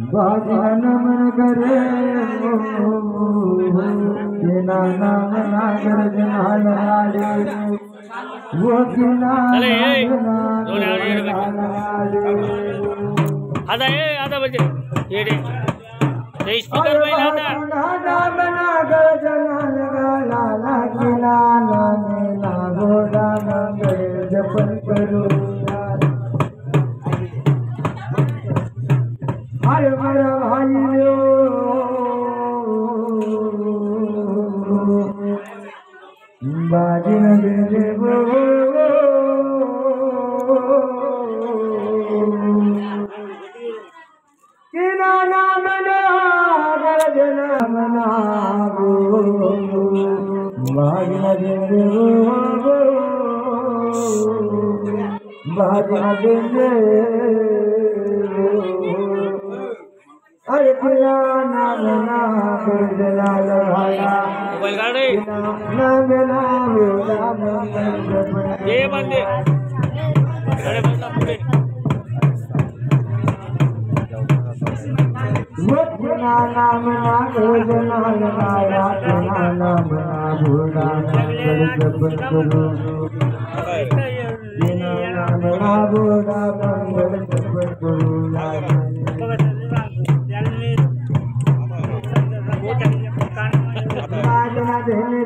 भजन मन करे बिना नाम नागर जनाले वो बिना आधा बजे ये स्पीकर में आता नाम नागर जनाला किना नामे ना घोड़ा नागर जपन करो हरे मेरा भाइयों बाजी न दे वो किना नाम ना गरजना मना वो बाजी न दे वो बाजी न दे अरे पिला नाम ना गुरजला लहाया मोबाइल काढ रे नाम नाम नाम ये बंदे अरे बंदा पुढे पिला नाम ना गुरजला लहाया पिला नाम ना भूला जपन करो पिला नाम ना भूला जपन करो बाजना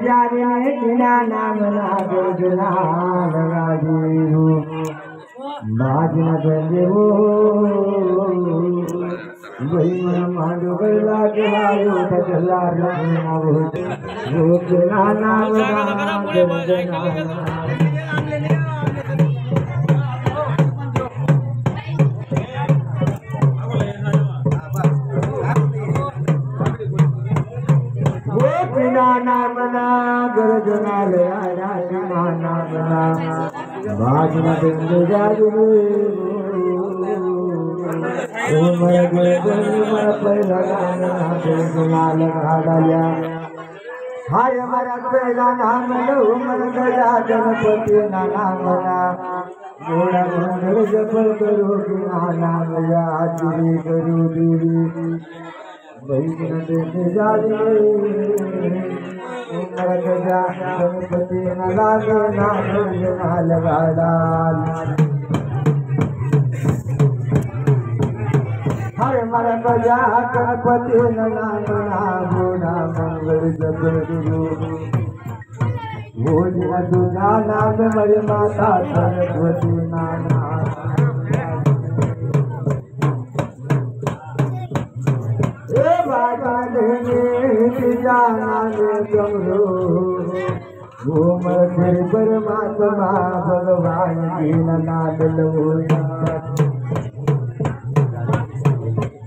जाने किना नाम ना गुरजना लगाजी हो बाजना दे वो वही मन मांडो गला के आयो तजला रखना वो किना नाम ना गुरजना नाम ना गुरजना लया नाम ना बाजना बिंदु जादू उमर गुरजना पहला गाना गुरजना लगा डालिया हाय हमारा पहला नाम लो उमर गजा गणपति नाम ना घोड़ा मंगल जपल करो नाम याद करो देवी गणपति लगा डाल हर मर बजा गणपति नाम घोड़ा मंगल जपल करो भोज दूजा नाम मर माता सरस्वती नाना जाना कमरो घूमर फिर परमात्मा भगवान जी नाद लो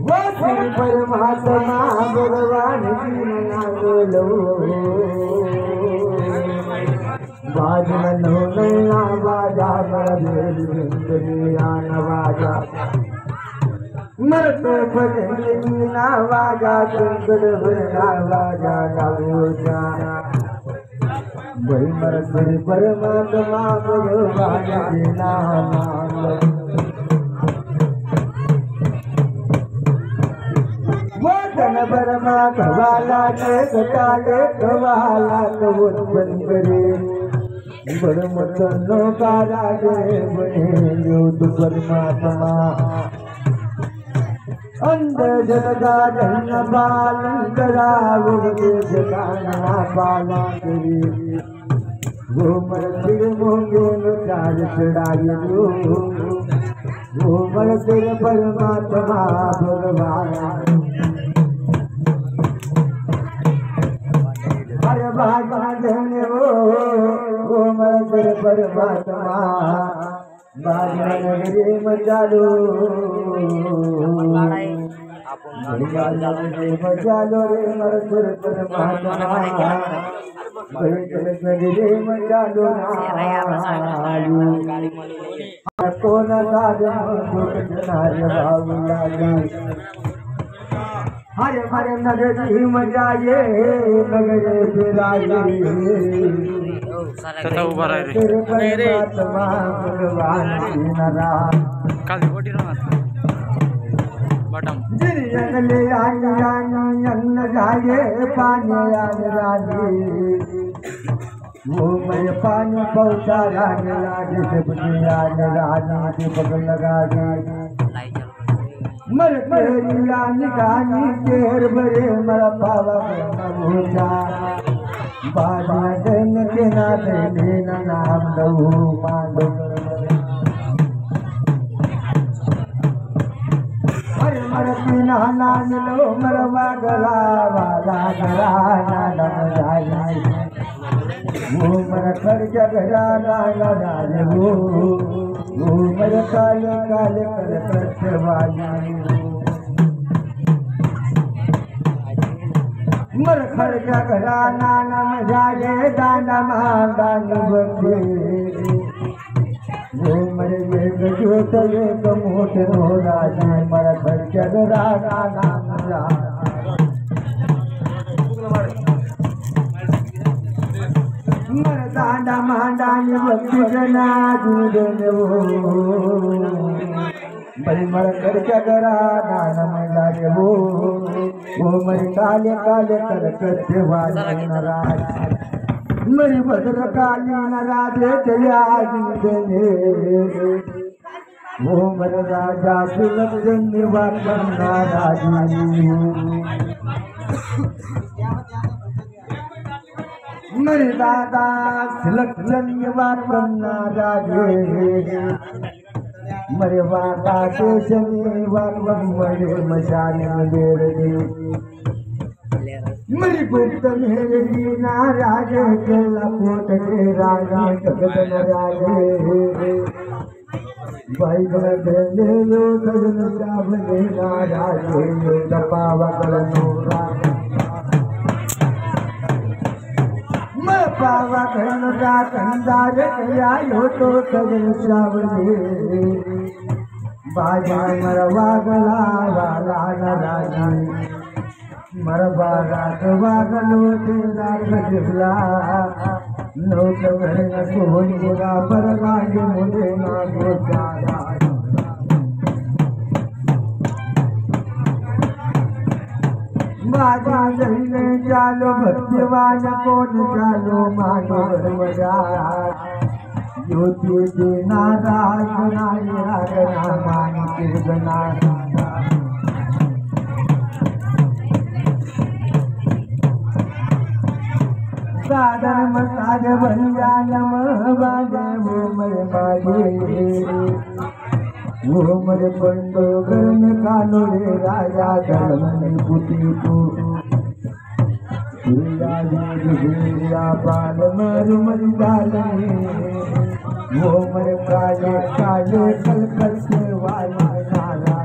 वो फिर परमात्मा भगवान जी नाद लो बाजा नो नैना बाजा बड़ा बाजा मरते भजन ना वाजा सुंदर भजना वाजा लाऊजा वही मरते परमात्मा भगवान जी नाम वो धन बरमा कवाला के कटाले कवाला तो उत्पन्न करे बरमतनो का राजे बने योद परमात्मा अंदर जगा जन बालन कराव जगाना बाला करी घूमर फिर मोंगे चार चढ़ाई घूमर फिर परमात्मा भगवान हर भागा धन्य वो घूमर फिर परमात्मा बाजा नगरी मचालो मचालो रे मरसुर परमात्मा नगरी मचालो कौन हरे हरे नगरी मचाए नगर फिराए तथा उभा राह रे तेरे परमात्मा भगवान दीनरा खाली बोटी बटम जिरले आनी अन्न जाए पानी आने रानी वो मैं पानी पहुँचा रानी लागे से बुझिया रानी दीपक लगा दी मर तेरी रानी गानी केर बरे मर पावा भूजा बाजा दिन के ना देना नाम दऊ मानो मर मर पीना नान लो मरवा गला वाला गला नाम जाई वो मर कर जगरा नाला वो मर काले काले कर करवाई मर खर जगरा नाम जाए दाना दान बंदे वो मर ये जो तले कमोट रो राजी मर खर जगरा नाम जा मर दाना मांडान भक्ति जना दूध वो बड़ी मर कर जगरा नाम लागे वो मर काले काले कर करते वाले नाराज मरी भद्र काली नाराज चलिया देने वो मर राजा सुलभ धन्यवाद नाराजी मरे दादा सुलभ धन्यवाद नाराजे मरे वाता के शनिवार मरे मशाने मेरे मरी गुप्त मेरे नाराज के लपोट के राजा जगत राजे भाई बने लो सजन सावले नाराजे दपावा कलनोरा मैं पावा कलनोरा कंदार किया यो तो सजन सावले बाजा मरवा गला वाला नाराजी मरवा रात वागलो तेरा गजला नोट भरे न सोन बुरा पर गाय मुझे ना गोचारा बाजा जलने चालो भक्तिवान कौन चालो मानो मजा ज्योति के नाराज नाया मान के बना साधन मसाज भंजानम बाजे वो मरे बाजे वो मरे पंडो गरम कानो रे राजा धर्म पुती को राजा पाल मर मर डाले वो मरे काले काले कल कल से वाले नारा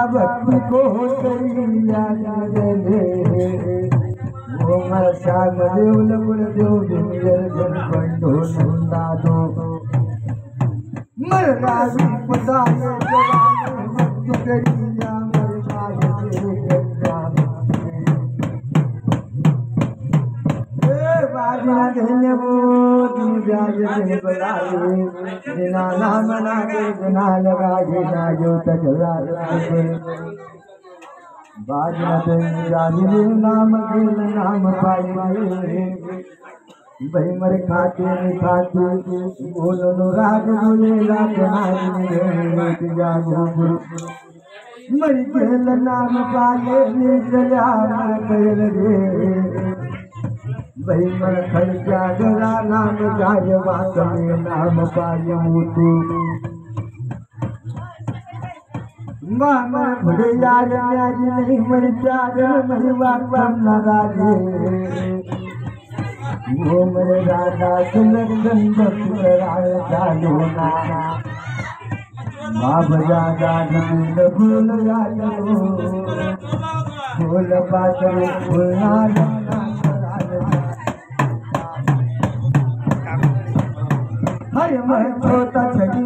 भक्ति को करिया वो मर श्याम देव लगुण देव जन पंडो नंदा दो मर राजी पता भक्ति करिया मर बाजा धन्य बिना नाम नागे बिना लगाए ना जो तजला बाजा धन्य नाम खेल नाम पाए भाई मर खाते नहीं खाते बोलो राज बोले जागो मर खेल नाम पाए चला खेल रे भाई मर खर्चा गला नाम जाय बात में नाम पाए मुतु मामा भड़े यार न्याज नहीं मर चार महिमा कम लगाजे वो मरे राजा सुलग गंधक राय चालू ना माँ बजा गान भूल जाओ फूल पाचर फूलना हर मन छोटा छड़ी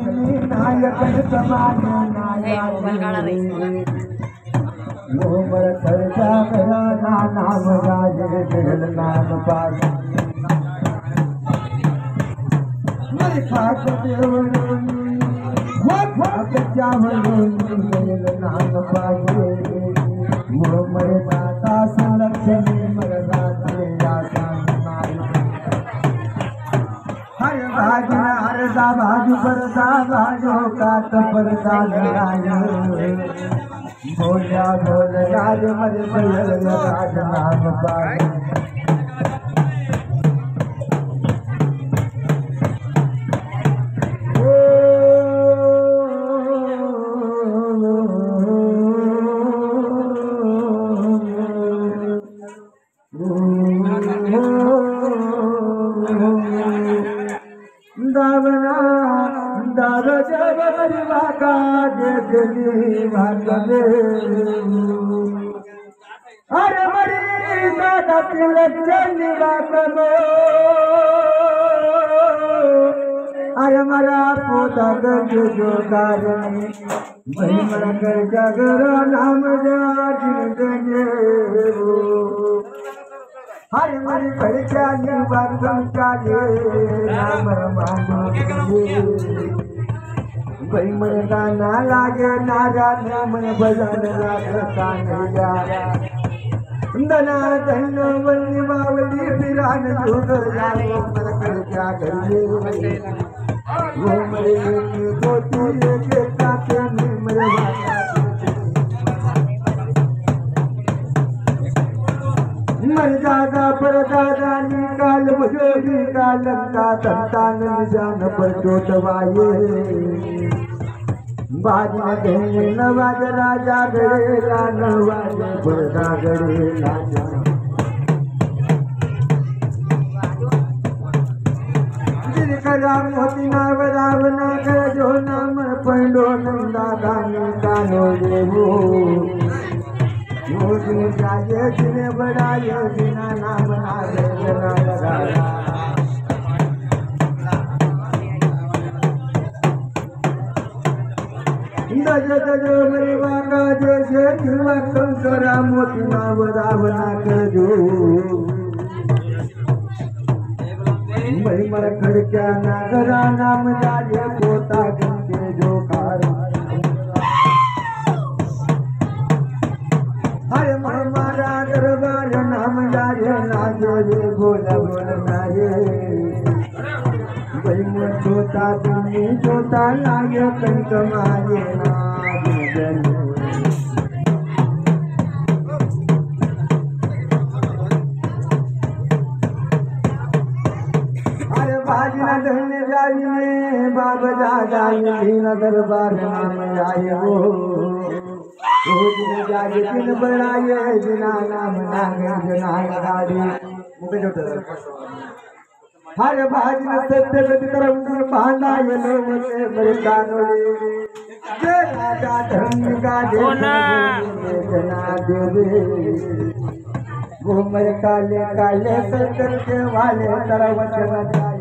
नायक समान नायक मोमर खर्चा मेरा नाम राजे दिल नाम पास मेरे खाक देवनी वो खाक चावलोनी दिल नाम पागे मोमर दाता संलक्षणी मर राजे आसान हर बाजू परदा बाजो का परदा लगायो बोलिया बोल राज मर गयल राज नाम पाए दावना दाव जब मरिवा का जगली भागले अरे मरी दादा तिलक जलिवा करो अरे मरा पोता गज जो कारणी वही मरा कर जगरो नाम जाजिन गने हरे मरी खड़चा निवागम चाले नाम मानो भाई मन गाना लागे नारा नाम भजन लागता नैया दना धन वल्ली बावली पिरान जोग जाओ मन खड़चा करिए वो मरे गोती के काके में मरे मन दादा पर दादा निकाल भजोरी का लंका संतान जान पर चोटवाए बाज न कहने नवाज राजा गड़ेला नवाज बरदा गड़ेला जिनका मोती नाव रावना कर जो नाम पंडो नंदा गानी कानो देवो दिन जाए जिन्हें बढ़ाए बिना नाम नारे जना लगाया दज दज मेरी बाका जैसे जीवा कंकरा मोती नाव रावना कर दो मई मर खड़क्या नागरा नाम जाए पोता गंगे जो कार हरे हमारा दरबार नाम जाए नाजे रे बोला बोल नाये भाई मुझ छोटा तुम्हें छोटा लागे कहीं कमाए नाज जने हरे बाजी न धने जाइए बाबा दादा न दरबार नाम आए वो जागे दिन बढ़ाए बिना नाम नागे जना गाड़ी हर भाज न सत्य गति तरम पांडा ये लोग से मेरे कानोड़ी जे राजा धर्म का जना देवे वो मेरे काले काले सत्य के वाले तरव जाए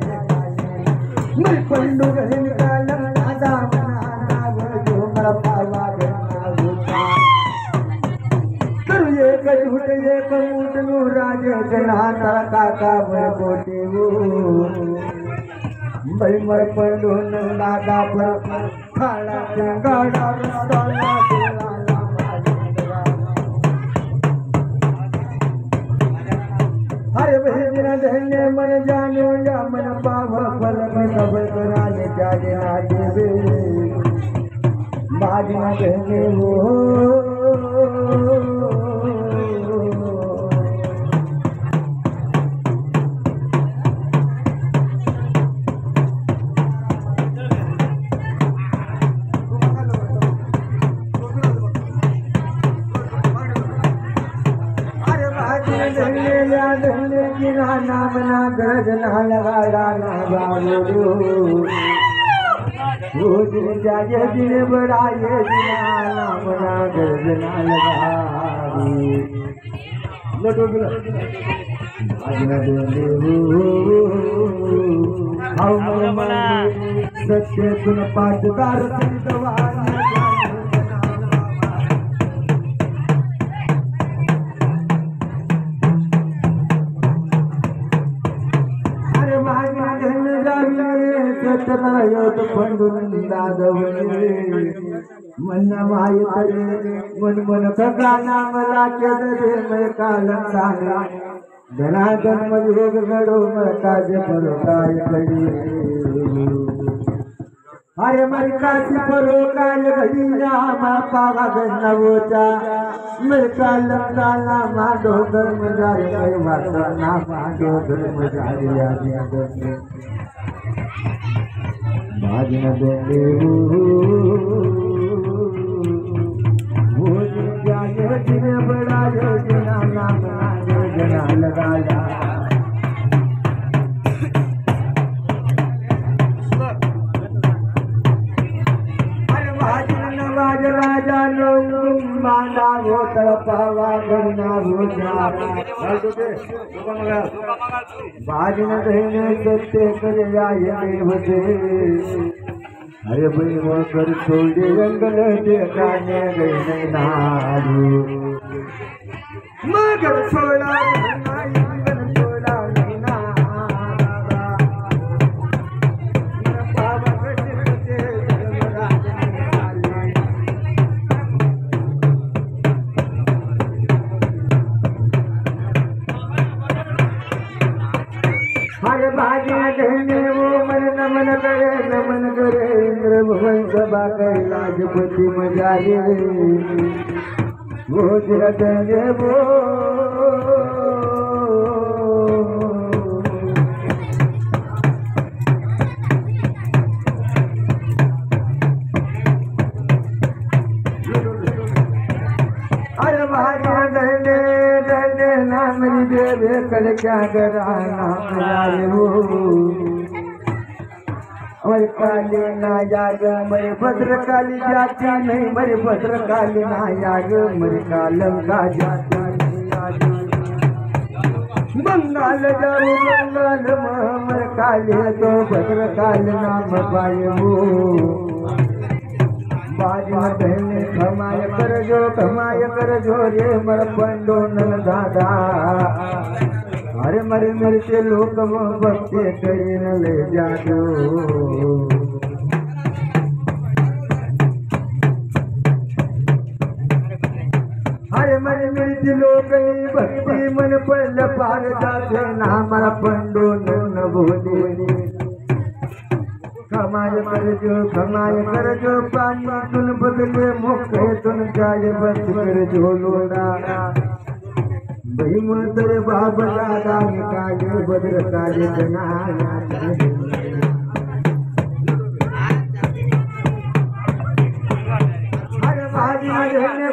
मेरे पंडू गहन कालम दादा बना जो मेरा पावा झूठ ये कमूट नु राजे जना काका बर कोटे वो भाई मर पंडो नंदा पर खाला जंगाड़ा रसाला हरे भाई बिना धन्य मन जानो या मन पाव फल में सब कराने जागे ना देवे बाजना कहने वो नाम ना गरज ना लगाड़ा ना बाबू वो दिन जाए दिन बढ़ाए बिना नाम ना गरज ना लगाड़ी लटो बिना सच्चे गुण पाठदार तनयोत पंडुन दादवणे मन माय तरे मन मन गाना मला के दे मैं कालम गाना धनाधन मजोग घडो मर काज पर काय करी अरे मर काज पर काय घडी रामा पावा गनवोचा मर कालम गाना माडो धर्म जाय काय वाता ना माडो धर्म जाय आदि भाजन दे जागे दिन बड़ा जना नाम जना लगाया अरे भाजन नवाज राजा लोग माना हो तड़पावा करना हो जा भाजन कहने सत्य कर जाए देवते अरे भाई वो कर छोड़े रंगल देखाने गए नारू मगर छोड़ा नहीं छोड़ा नहीं नारा बाबा करते हर भाग्य कहने वो मन नमन करे इंद्र भवन सभा कैलाशपति मजारे वो जगंगे वो अरे भाग्य कहने नाम देवे कल क्या कराना मजारे वो मरे काली ना याग मरे भद्रकाली जाती नहीं मरे भद्रकाली ना याग मरे कालम का जाती बंगाल जाओ बंगाल मर काली तो भद्रकाल नाम पाए वो बाज मधने कमाय कर जो रे मर पंडो नल दादा अरे मरे मेरे से लोग भक्ति करी न ले जादो अरे मरे मेरे से लोग भक्ति मन पल पार जाते ना हमारा पंडो न बोले कमाय कर जो पानी तुन बदले मुखे तुन जाए बस कर जो लोड़ा बही मुदर बाबा दादा काजे बद्र काजे जनाया हर भाजी रहने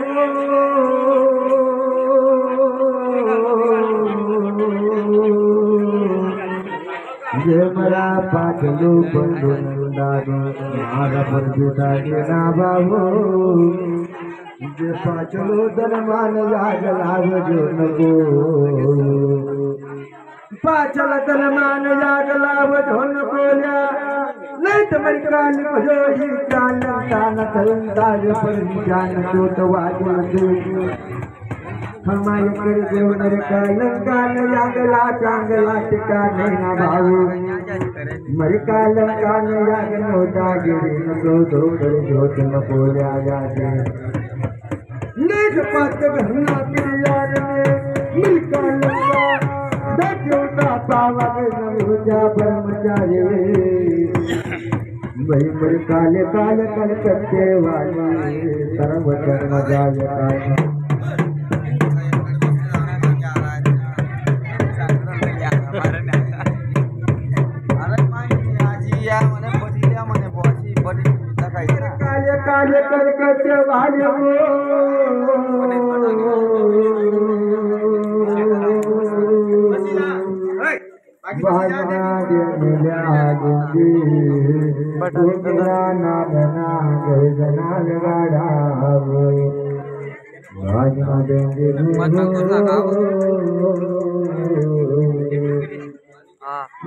ये मरा पाटलो बंधु दादो मारा पर बेटा के ना बाबू जे पाचलो दलमान याग लाभ जो नको पाचल दलमान याग लाभ जो नको नहीं तो मरी काल भजो ही काल कान धरंदाज पर जान तो तवाजो दे हमारे कर जो नर काल याग ला चांगला टिका नहीं ना भाऊ मरी काल याग नो जागिरी न दो कर जो न बोला जागे नेज पात घना के यार में मिलका लगा दजोता पावा के नमुजा ब्रह्मचारी वही मर काले काल करते वाली सर्व कर्म जाय काले कर करते वाले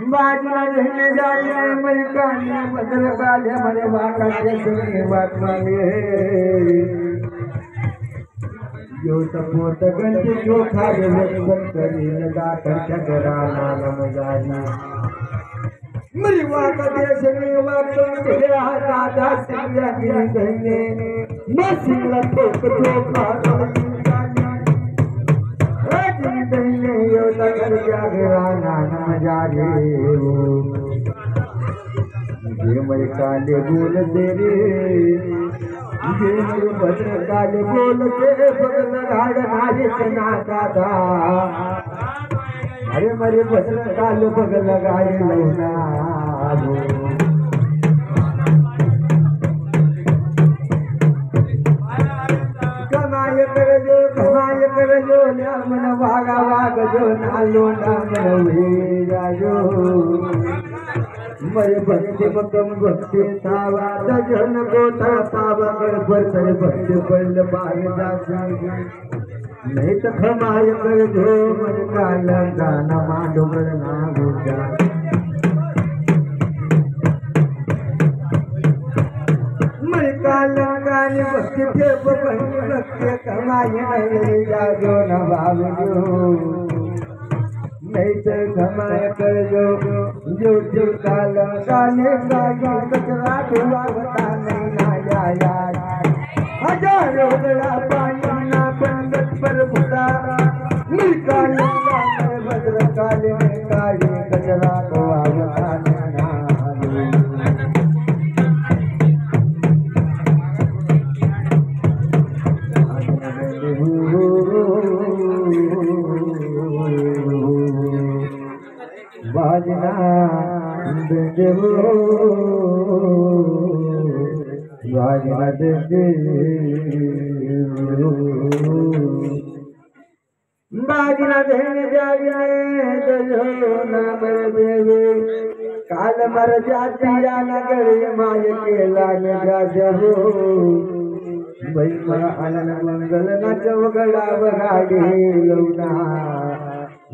बाजना रहने जाए मेरी कहानी बदल गाले हमारे बाका के सुनने बात मांगे जो सपोत गंज जो खाए वो करी लगा कर झगड़ा नाम जानी मरी वाका देश ने वाका तेरा दादा सिंगानी गने मसिला ठोक ठोका राजी दने यो नगर जागराना नजारे ये मरे काले बोल तेरे ये मरे भद्र काले बोल तेरे बगल घाड़ नारे चना दादा अरे मरे भद्र काले बगल गाय लौना कमाय कर जो मन भागा भाग जो नालो नाम राजो मरे भक्ति मकम भक्ति थावा दजन गोता पावा कर पर भक्ति पल बाल जासा नहीं तो खमाय कर जो मन काल गाना माडो ना गुजा मन काल गाने भक्ति के भक्ति कमाय नहीं जागो न बाबू नहीं तो कमाय कर जो काल गाने गाने कचरा धुआ बता नहीं ना यार हजारों बड़ा पानी ना पंगत पर बुता मिलकाल भद्र काले में काले कचरा धुआ बता बाजना दे बाजना दे बाजना देने जाने दो नाम देवे काल मर जाती या नगर माय के लान जा जहो भाई मरा आनंद मंगल न चवगड़ा बगाड़े लौना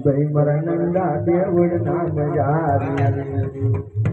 भाई मरा नंदा देवड़ नाम जारी